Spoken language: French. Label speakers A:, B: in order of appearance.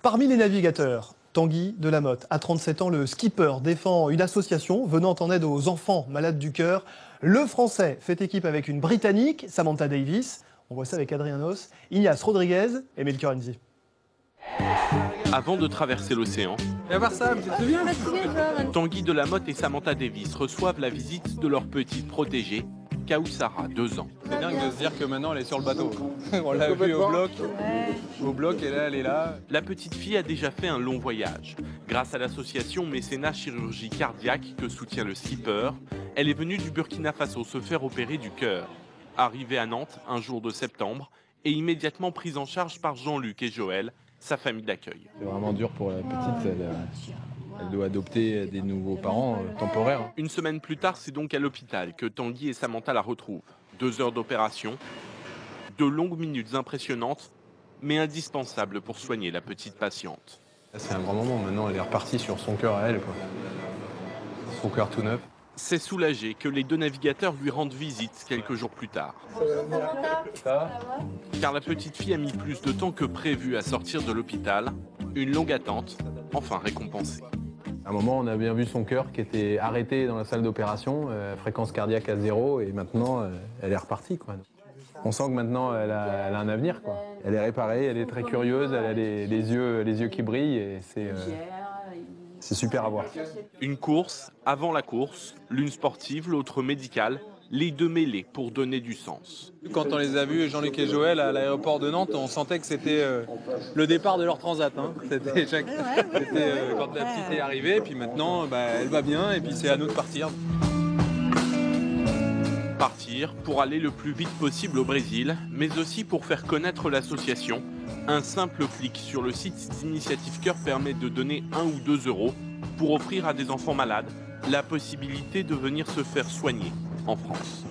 A: Parmi les navigateurs, Tanguy Delamotte, à 37 ans, le skipper défend une association venant en aide aux enfants malades du cœur. Le Français fait équipe avec une Britannique, Samantha Davis. On voit ça avec Adrien Nos, Ignace Rodriguez et Melchior Enzi.
B: Avant de traverser l'océan,
C: Viens voir ça, tu te souviens?
B: Tanguy Delamotte et Samantha Davis reçoivent la visite de leur petite protégée, Kaussara, 2 ans.
C: C'est dingue de se dire que maintenant elle est sur le bateau. On l'a vue au bloc et là elle est là.
B: La petite fille a déjà fait un long voyage. Grâce à l'association Mécénat Chirurgie Cardiaque que soutient le skipper, elle est venue du Burkina Faso se faire opérer du cœur. Arrivée à Nantes un jour de septembre et immédiatement prise en charge par Jean-Luc et Joël, sa famille d'accueil.
D: C'est vraiment dur pour la petite, elle doit adopter des nouveaux parents temporaires.
B: Une semaine plus tard, c'est donc à l'hôpital que Tanguy et Samantha la retrouvent. 2 heures d'opération, de longues minutes impressionnantes, mais indispensables pour soigner la petite patiente.
D: C'est un grand moment, maintenant elle est repartie sur son cœur à elle, quoi. Son cœur tout neuf.
B: C'est soulagé que les 2 navigateurs lui rendent visite quelques jours plus tard.
D: Ça va ?
B: Car la petite fille a mis plus de temps que prévu à sortir de l'hôpital. Une longue attente, enfin récompensée.
D: À un moment, on a bien vu son cœur qui était arrêté dans la salle d'opération, fréquence cardiaque à 0, et maintenant, elle est repartie, quoi. On sent que maintenant, elle a un avenir, quoi. Elle est réparée, elle est très curieuse, elle a les yeux qui brillent, et c'est super à voir.
B: Une course, avant la course, l'une sportive, l'autre médicale, les 2 mêlés pour donner du sens.
C: Quand on les a vus, Jean-Luc et Joël, à l'aéroport de Nantes, on sentait que c'était le départ de leur transat. Hein. C'était quand la petite est arrivée, puis maintenant, elle va bien, et puis c'est à nous de partir.
B: Partir pour aller le plus vite possible au Brésil, mais aussi pour faire connaître l'association. Un simple clic sur le site d'Initiative Cœur permet de donner 1 ou 2 euros pour offrir à des enfants malades la possibilité de venir se faire soigner en France.